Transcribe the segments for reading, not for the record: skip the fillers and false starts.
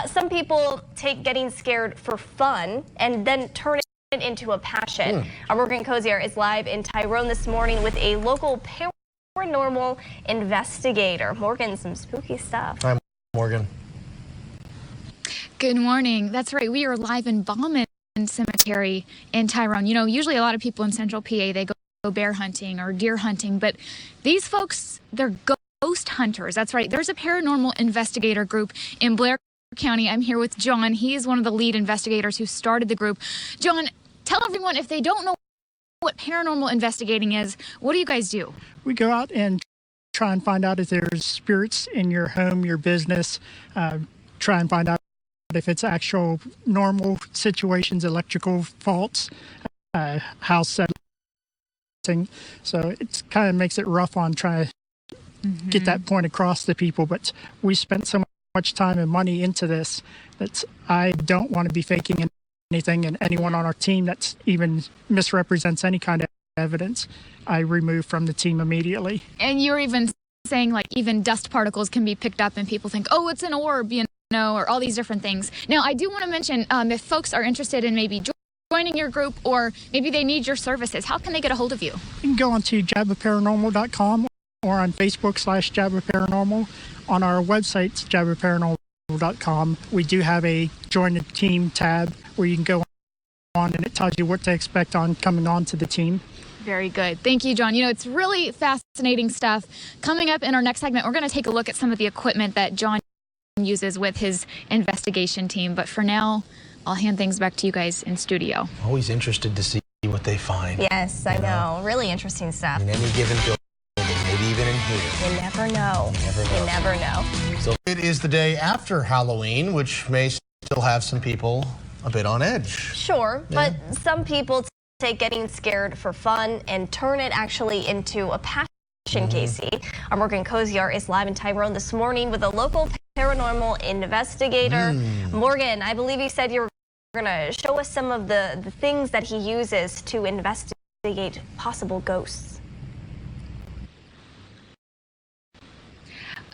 Some people take getting scared for fun and then turn it into a passion. Our Morgan Koziar is live in Tyrone this morning with a local paranormal investigator. Morgan, some spooky stuff. Hi, Morgan. Good morning. That's right. We are live in Baughman Cemetery in Tyrone. You know, usually a lot of people in Central PA, they go bear hunting or deer hunting, but these folks, they're ghost hunters. That's right. There's a paranormal investigator group in Blair County. I'm here with John. He's one of the lead investigators who started the group. John, tell everyone, if they don't know what paranormal investigating is, what do you guys do? We go out and try and find out if there's spirits in your home, your business, try and find out if it's actual normal situations, electrical faults, house setting. So it kind of makes it rough on trying to get that point across to people. But we spent so much time and money into this that I don't want to be faking anything, and anyone on our team that even misrepresents any kind of evidence, I remove from the team immediately. And you're even saying, like, even dust particles can be picked up and people think, oh, it's an orb, you know, or all these different things. Now, I do want to mention, if folks are interested in maybe joining your group, or maybe they need your services, how can they get a hold of you? You can go on to jabaparanormal.com or on Facebook /jabaparanormal. On our website, jabaparanormal.com, we do have a join the team tab where you can go on and it tells you what to expect on coming on to the team. Very good. Thank you, John. You know, it's really fascinating stuff. Coming up in our next segment, we're going to take a look at some of the equipment that John uses with his investigation team. But for now, I'll hand things back to you guys in studio. Always interested to see what they find. Yes, I know. Really interesting stuff. In any given building, maybe even in here. You never know. You never know. So it is the day after Halloween, which may still have some people a bit on edge. Sure, but some people take getting scared for fun and turn it actually into a passion, Casey. Our Morgan Koziar is live in Tyrone this morning with a local paranormal investigator. Morgan, I believe you said you were going to show us some of the things that he uses to investigate possible ghosts.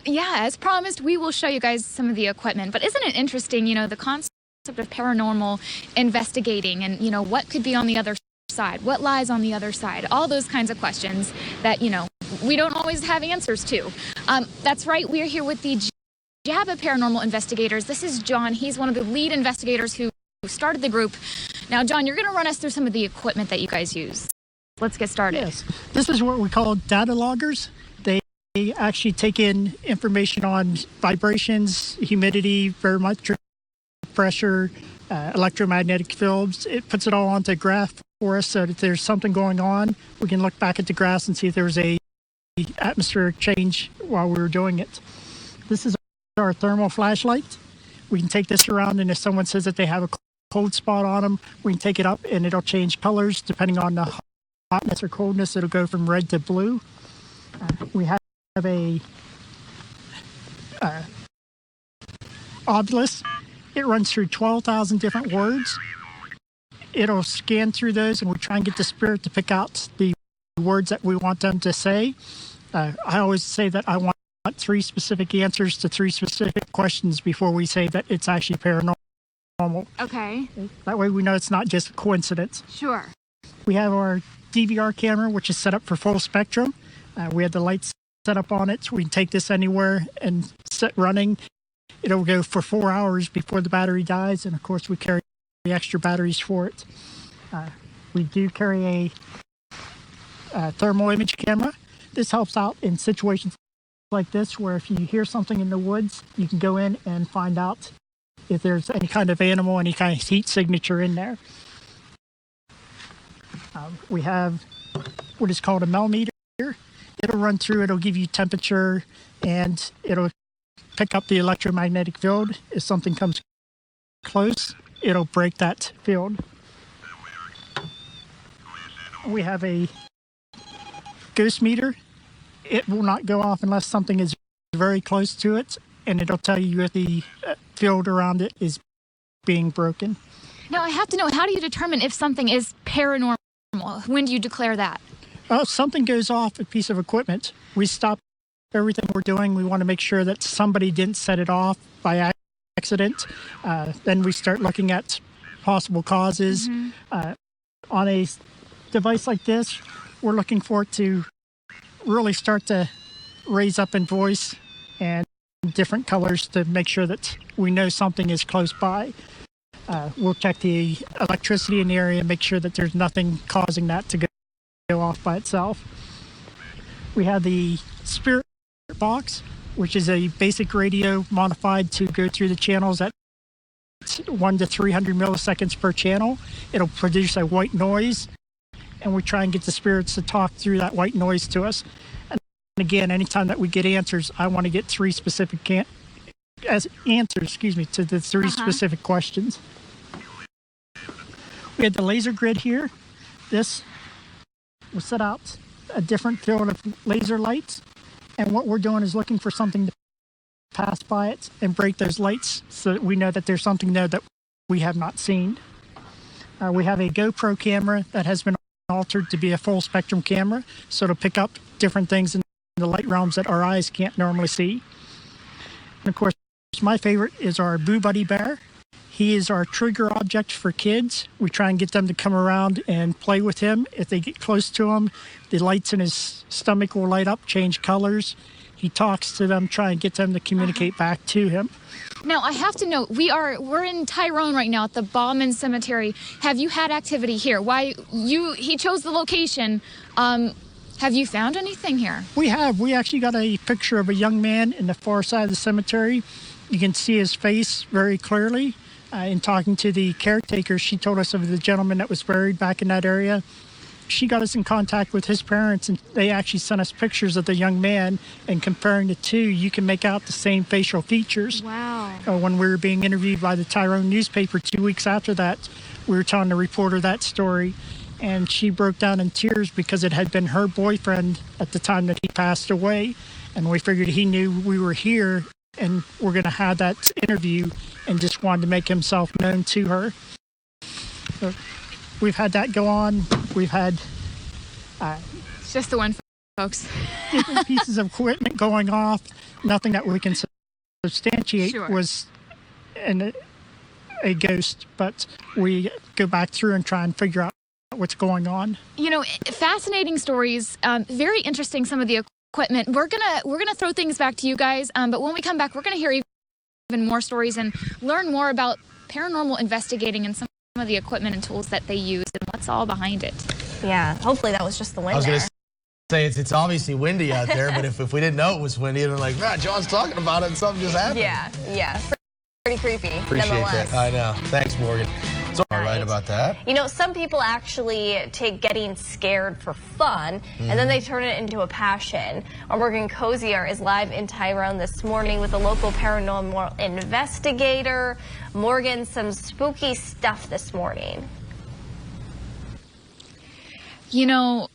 Yeah, as promised, we will show you guys some of the equipment. But isn't it interesting, you know, the concept of paranormal investigating and, you know, what could be on the other side? What lies on the other side? All those kinds of questions that, you know, we don't always have answers to. That's right. We are here with the JABA Paranormal Investigators. This is John. He's one of the lead investigators who started the group. Now, John, you're going to run us through some of the equipment that you guys use. Let's get started. Yes. This is what we call data loggers. They actually take in information on vibrations, humidity, barometric pressure, electromagnetic fields. It puts it all onto a graph for us so that if there's something going on, we can look back at the graphs and see if there was a atmospheric change while we were doing it. This is our thermal flashlight. We can take this around, and if someone says that they have a cold spot on them, we can take it up and it'll change colors depending on the hotness or coldness. It'll go from red to blue. We have a obelisk. It runs through 12,000 different words. It'll scan through those, and we try and get the spirit to pick out the words that we want them to say. I always say that I want 3 specific answers to 3 specific questions before we say that it's actually paranormal. Okay. That way we know it's not just a coincidence. Sure. We have our DVR camera, which is set up for full spectrum. We have the lights set up on it, so we can take this anywhere and set running. It'll go for 4 hours before the battery dies, and of course we carry the extra batteries for it. We do carry a thermal image camera. This helps out in situations like this, where if you hear something in the woods, you can go in and find out if there's any kind of animal, any kind of heat signature in there. We have what is called a millimeter. It'll run through, it'll give you temperature, and it'll pick up the electromagnetic field. If something comes close, it'll break that field. We have a ghost meter. It will not go off unless something is very close to it, and it'll tell you if the field around it is being broken. Now, I have to know, how do you determine if something is paranormal? When do you declare that? If something goes off, a piece of equipment, we stop everything we're doing. We want to make sure that somebody didn't set it off by accident. Then we start looking at possible causes. On a device like this, we're looking for it to really start to raise up in voice and different colors to make sure that we know something is close by. We'll check the electricity in the area and make sure that there's nothing causing that to go off by itself. We have the spirit box, which is a basic radio modified to go through the channels at 1 to 300 milliseconds per channel. It'll produce a white noise, and we try and get the spirits to talk through that white noise to us. And again, anytime that we get answers, I want to get three specific answers to the three specific questions. We had the laser grid here. This will set out a different field of laser lights, and what we're doing is looking for something to pass by it and break those lights so that we know that there's something there that we have not seen. We have a GoPro camera that has been altered to be a full spectrum camera, so it'll pick up different things in the light realms that our eyes can't normally see. And of course, my favorite is our Boo Buddy Bear. He is our trigger object for kids. We try and get them to come around and play with him. If they get close to him, the lights in his stomach will light up, change colors. He talks to them, try and get them to communicate back to him. Now, I have to note, we're in Tyrone right now at the Baughman Cemetery. Have you had activity here? He chose the location. Have you found anything here? We have. We actually got a picture of a young man in the far side of the cemetery. You can see his face very clearly. In talking to the caretaker, she told us of the gentleman that was buried back in that area. She got us in contact with his parents, and they actually sent us pictures of the young man, and comparing the two, you can make out the same facial features. Wow. When we were being interviewed by the Tyrone newspaper 2 weeks after that, we were telling the reporter that story, and she broke down in tears because it had been her boyfriend at the time that he passed away, and we figured he knew we were here and we're going to have that interview, and just wanted to make himself known to her. So we've had that go on. We've had It's just the one, folks. different pieces of equipment going off. Nothing that we can substantiate was a ghost, but we go back through and try and figure out what's going on. You know, fascinating stories. Very interesting, some of the equipment. We're gonna throw things back to you guys, but when we come back, we're gonna hear even more stories and learn more about paranormal investigating and some of the equipment and tools that they use and what's all behind it. Yeah, hopefully that was just the wind. I was going to say it's obviously windy out there, but if we didn't know it was windy, then like, man, John's talking about it and something just happened. Yeah, pretty creepy. Appreciate that. I know. Thanks, Morgan. It's all right about that. You know, some people actually take getting scared for fun, and then they turn it into a passion. Our Morgan Koziar is live in Tyrone this morning with a local paranormal investigator. Morgan, some spooky stuff this morning. You know,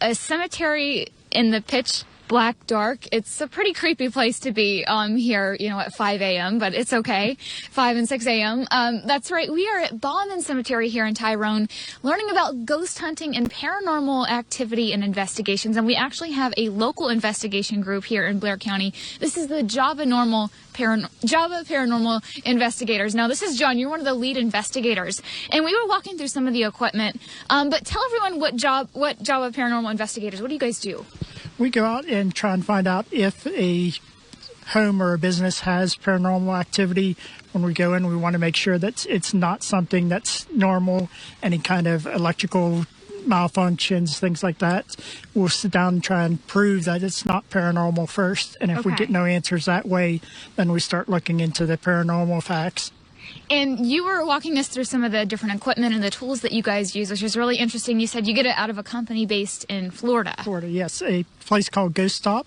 a cemetery in the pitch black dark, it's a pretty creepy place to be here, you know, at 5 a.m., but it's okay. 5 and 6 a.m. That's right. We are at Baughman Cemetery here in Tyrone, learning about ghost hunting and paranormal activity and investigations. And we actually have a local investigation group here in Blair County. This is the Java Paranormal Investigators. Now, this is John. You're one of the lead investigators, and we were walking through some of the equipment. But tell everyone what Java Paranormal Investigators. What do you guys do? We go out and try and find out if a home or a business has paranormal activity. When we go in, we want to make sure that it's not something that's normal, any kind of electrical malfunctions, things like that. We'll sit down and try and prove that it's not paranormal first. And if we get no answers that way, then we start looking into the paranormal facts. And you were walking us through some of the different equipment and the tools that you guys use, which is really interesting. You said you get it out of a company based in Florida. Florida, yes. A place called Ghost Stop.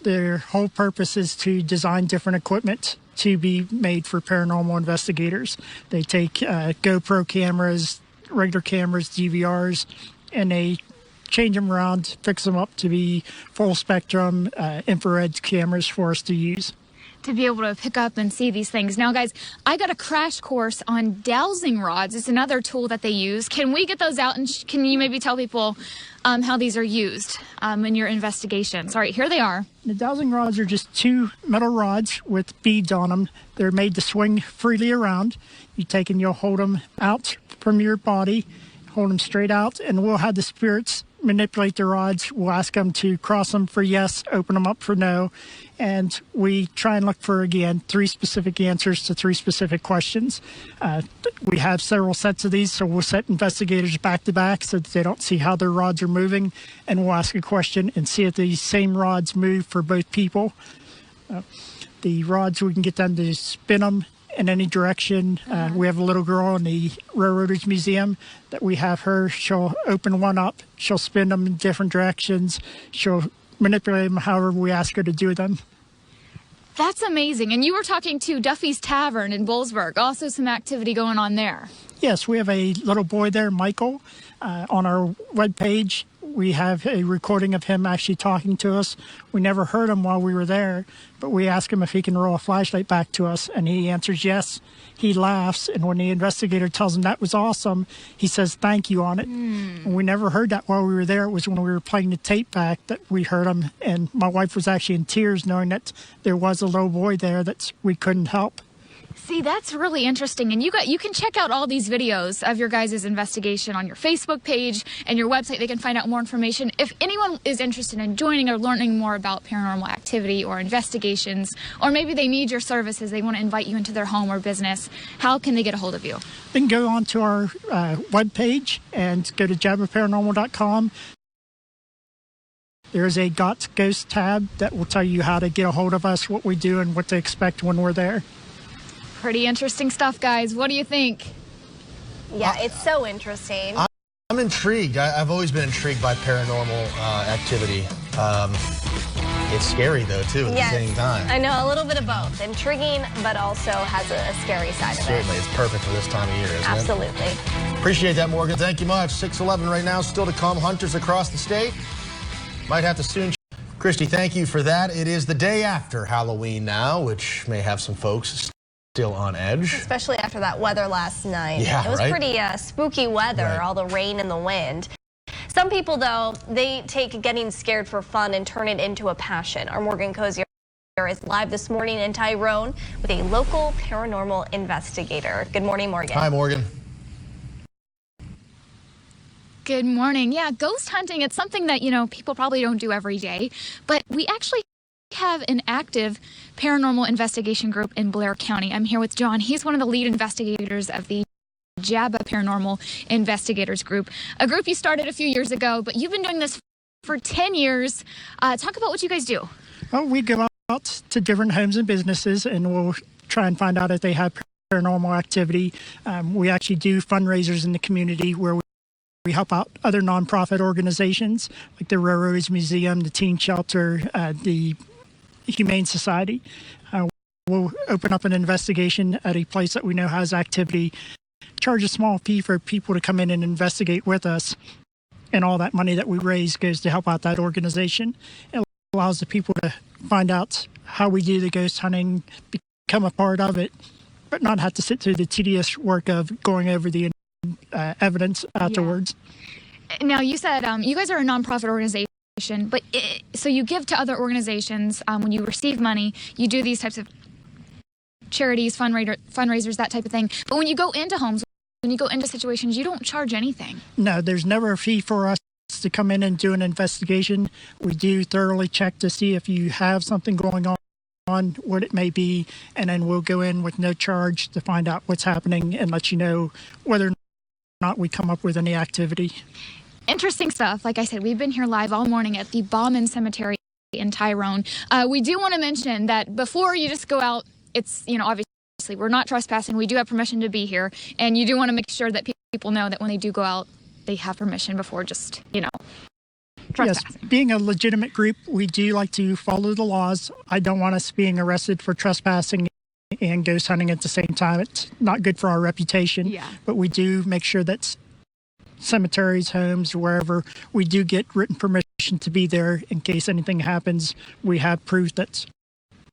Their whole purpose is to design different equipment to be made for paranormal investigators. They take GoPro cameras, regular cameras, DVRs, and they change them around, fix them up to be full spectrum infrared cameras for us to use. to be able to pick up and see these things. Now, guys, I got a crash course on dowsing rods. It's another tool that they use. Can we get those out, and can you maybe tell people how these are used in your investigations? All right, here they are. The dowsing rods are just two metal rods with beads on them. They're made to swing freely around. You take and you'll hold them out from your body, hold them straight out, and we'll have the spirits manipulate the rods. We'll ask them to cross them for yes, open them up for no, and we try and look for, again, 3 specific answers to 3 specific questions. We have several sets of these, so we'll set investigators back to back so that they don't see how their rods are moving, and we'll ask a question and see if these same rods move for both people. The rods, we can get them to spin them in any direction. We have a little girl in the Railroaders Museum that we have her. She'll open one up. She'll spin them in different directions. She'll manipulate them however we ask her to do them. That's amazing. And you were talking to Duffy's Tavern in Bullsburg. Also some activity going on there. Yes, we have a little boy there, Michael. On our webpage, we have a recording of him actually talking to us. We never heard him while we were there, but we asked him if he can roll a flashlight back to us, and he answers yes. He laughs, and when the investigator tells him that was awesome, he says thank you on it. And we never heard that while we were there. It was when we were playing the tape back that we heard him, and my wife was actually in tears knowing that there was a little boy there that we couldn't help. See, that's really interesting. And you can check out all these videos of your guys' investigation on your Facebook page and your website. They can find out more information. If anyone is interested in joining or learning more about paranormal activity or investigations, or maybe they need your services, they want to invite you into their home or business, how can they get a hold of you? They can go onto our webpage and go to jabaparanormal.com. There's a Got Ghost tab that will tell you how to get a hold of us, what we do, and what to expect when we're there. Pretty interesting stuff, guys. What do you think? Yeah, it's so interesting. I'm intrigued. I've always been intrigued by paranormal activity. It's scary, though, too, at the same time. I know, a little bit of both. Intriguing, but also has a scary side of it. Certainly. It's perfect for this time of year, isn't it? Absolutely. Appreciate that, Morgan. Thank you much. 6:11 right now, still to come. Hunters across the state. Might have to soon. Christy, thank you for that. It is the day after Halloween now, which may have some folks still on edge. Especially after that weather last night. Yeah, it was pretty spooky weather, all the rain and the wind. Some people, though, they take getting scared for fun and turn it into a passion. Our Morgan Koziar is live this morning in Tyrone with a local paranormal investigator. Good morning, Morgan. Hi, Morgan. Good morning. Yeah, ghost hunting, it's something that, people probably don't do every day, but we actually have an active paranormal investigation group in Blair County. I'm here with John. He's one of the lead investigators of the JABA Paranormal Investigators Group, a group you started a few years ago, but you've been doing this for 10 years. Talk about what you guys do. Well, we go out to different homes and businesses, and we'll try and find out if they have paranormal activity. We actually do fundraisers in the community where we help out other nonprofit organizations like the Railroaders Museum, the Teen Shelter, the Humane Society. We'll open up an investigation at a place that we know has activity, charge a small fee for people to come in and investigate with us, and all that money that we raise goes to help out that organization. It allows the people to find out how we do the ghost hunting, become a part of it, but not have to sit through the tedious work of going over the evidence afterwards. Yeah. Now, you said you guys are a nonprofit organization. But so you give to other organizations when you receive money. You do these types of charities, fundraisers, that type of thing. But when you go into homes, when you go into situations, you don't charge anything. No, there's never a fee for us to come in and do an investigation. We do thoroughly check to see if you have something going on, what it may be, and then we'll go in with no charge to find out what's happening and let you know whether or not we come up with any activity. Interesting stuff. Like I said, we've been here live all morning at the Baughman Cemetery in Tyrone. We do want to mention that before you just go out, it's, obviously we're not trespassing. We do have permission to be here. And you do want to make sure that people know that when they do go out, they have permission before just, trespassing. Yes, being a legitimate group, we do like to follow the laws. I don't want us being arrested for trespassing and ghost hunting at the same time. It's not good for our reputation. Yeah. But we do make sure that cemeteries, homes, wherever, we do get written permission to be there in case anything happens. We have proof that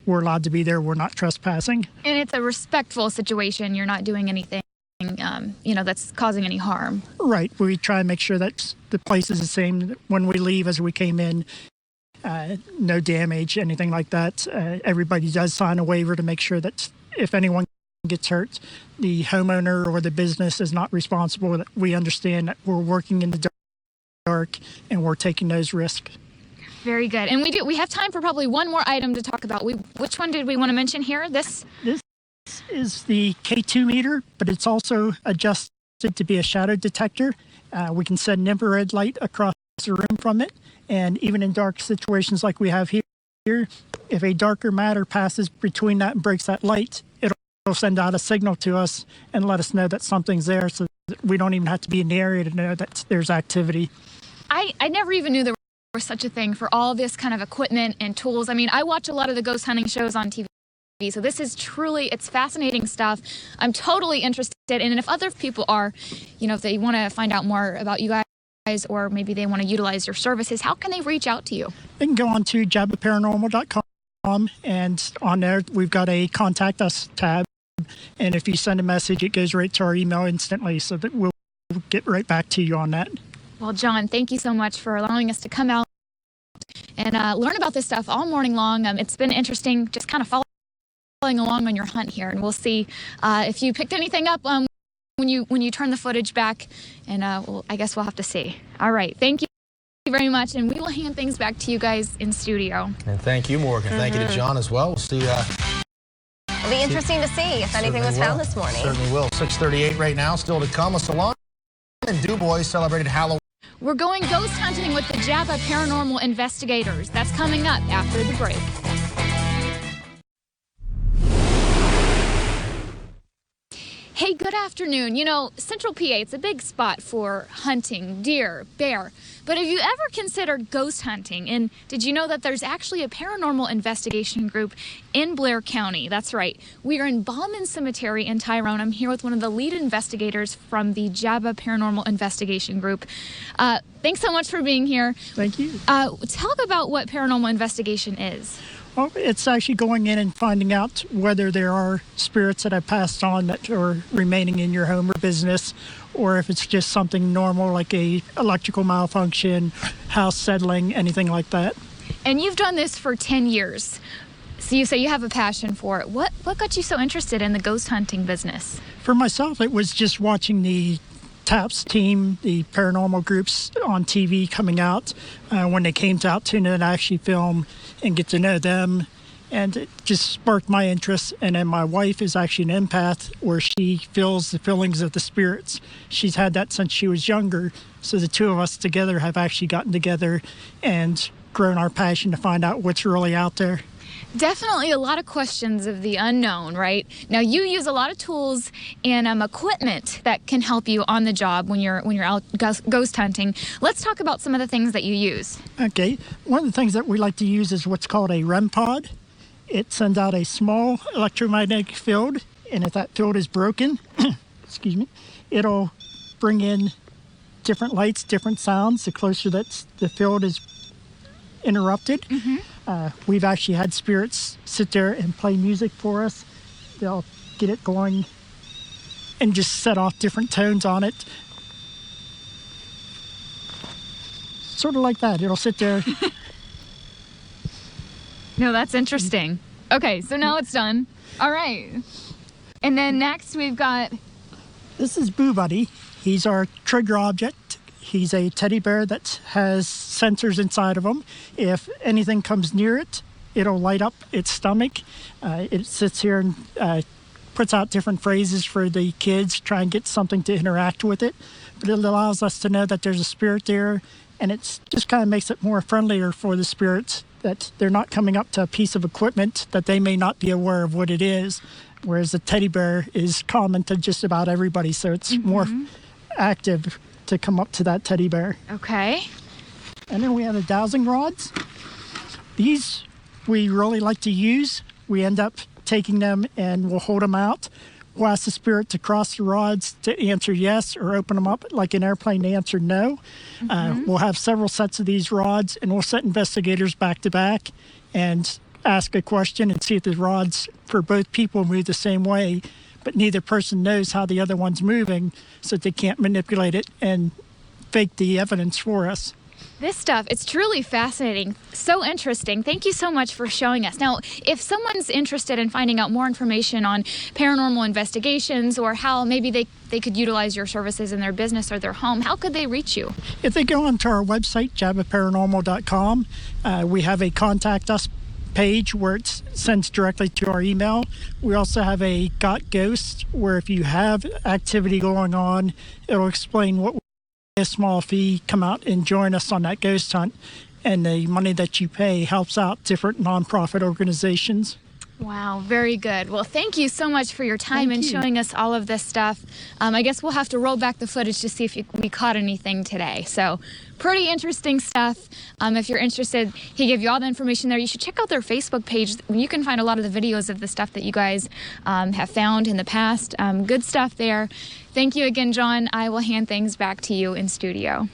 we're allowed to be there. We're not trespassing. And it's a respectful situation. You're not doing anything, that's causing any harm. Right. We try and make sure that the place is the same when we leave as we came in. No damage, anything like that. Everybody does sign a waiver to make sure that if anyone gets hurt, the homeowner or the business is not responsible. That we understand that we're working in the dark and we're taking those risks. Very good. And we have time for probably one more item to talk about. Which one did we want to mention here? This is the K2 meter, but it's also adjusted to be a shadow detector. We can send an infrared light across the room from it. And even in dark situations like we have here, if a darker matter passes between that and breaks that light, it'll send out a signal to us and let us know that something's there, so that we don't even have to be in the area to know that there's activity. I never even knew there was such a thing for all this kind of equipment and tools. I mean, I watch a lot of the ghost hunting shows on TV, so this is it's fascinating stuff. I'm totally interested, and if other people are, if they want to find out more about you guys, or maybe they want to utilize your services, how can they reach out to you? They can go on to jabaparanormal.com, and on there we've got a contact us tab, and if you send a message, it goes right to our email instantly, so that we'll get right back to you on that. Well, John, thank you so much for allowing us to come out and learn about this stuff all morning long. It's been interesting just kind of following along on your hunt here, and we'll see if you picked anything up when you turn the footage back, and I guess we'll have to see. All right, thank you very much, and we will hand things back to you guys in studio. And thank you, Morgan. Thank you to John as well. We'll see. It'll be interesting to see if anything was found this morning. Certainly will. 6:38 right now, still to come. A salon in DuBois celebrated Halloween. We're going ghost hunting with the Java Paranormal Investigators. That's coming up after the break. Hey, good afternoon. Central PA, it's a big spot for hunting deer, bear. But have you ever considered ghost hunting? And did you know that there's actually a paranormal investigation group in Blair County? That's right. We are in Baughman Cemetery in Tyrone. I'm here with one of the lead investigators from the Java Paranormal Investigation Group. Thanks so much for being here. Thank you. Talk about what paranormal investigation is. Well, it's actually going in and finding out whether there are spirits that have passed on that are remaining in your home or business, or if it's just something normal like a electrical malfunction, house settling, anything like that. And you've done this for 10 years. So you say you have a passion for it. What got you so interested in the ghost hunting business? For myself, it was just watching the TAPS team, the paranormal groups on TV coming out when they came to Altoona and actually film and get to know them, and it just sparked my interest. And then my wife is actually an empath, where she feels the feelings of the spirits. She's had that since she was younger, so the two of us together have actually gotten together and grown our passion to find out what's really out there. Definitely a lot of questions of the unknown, right? Now, you use a lot of tools and equipment that can help you on the job when you're out ghost hunting. Let's talk about some of the things that you use. Okay. One of the things that we like to use is what's called a REM pod. It sends out a small electromagnetic field, and if that field is broken, excuse me, it'll bring in different lights, different sounds, the closer that the field is interrupted. We've actually had spirits sit there and play music for us. They'll get it going and just set off different tones on it. Sort of like that. It'll sit there. No, that's interesting. Okay, so now it's done. All right. And then next we've got... This is Boo Buddy. He's our trigger object. He's a teddy bear that has sensors inside of him. If anything comes near it, it'll light up its stomach. It sits here and puts out different phrases for the kids, try and get something to interact with it. But it allows us to know that there's a spirit there, and it just kind of makes it more friendlier for the spirits, that they're not coming up to a piece of equipment that they may not be aware of what it is, whereas the teddy bear is common to just about everybody, so it's more active to come up to that teddy bear. Okay. And then we have the dowsing rods. These we really like to use. We end up taking them and we'll hold them out. We'll ask the spirit to cross the rods to answer yes, or open them up like an airplane to answer no. We'll have several sets of these rods, and we'll set investigators back to back and ask a question and see if the rods for both people move the same way, but neither person knows how the other one's moving, so they can't manipulate it and fake the evidence for us. This stuff, it's truly fascinating. So interesting. Thank you so much for showing us. Now, if someone's interested in finding out more information on paranormal investigations or how maybe they could utilize your services in their business or their home, how could they reach you? If they go onto our website, jabaparanormal.com, we have a contact us page where it sends directly to our email. We also have a Got Ghosts, where if you have activity going on, it'll explain what a small fee, come out and join us on that ghost hunt, and the money that you pay helps out different nonprofit organizations. Wow, very good. Well, thank you so much for your time and showing us all of this stuff. I guess we'll have to roll back the footage to see if we caught anything today. So pretty interesting stuff. If you're interested, he gave you all the information there. You should check out their Facebook page. You can find a lot of the videos of the stuff that you guys have found in the past. Good stuff there. Thank you again, John. I will hand things back to you in studio.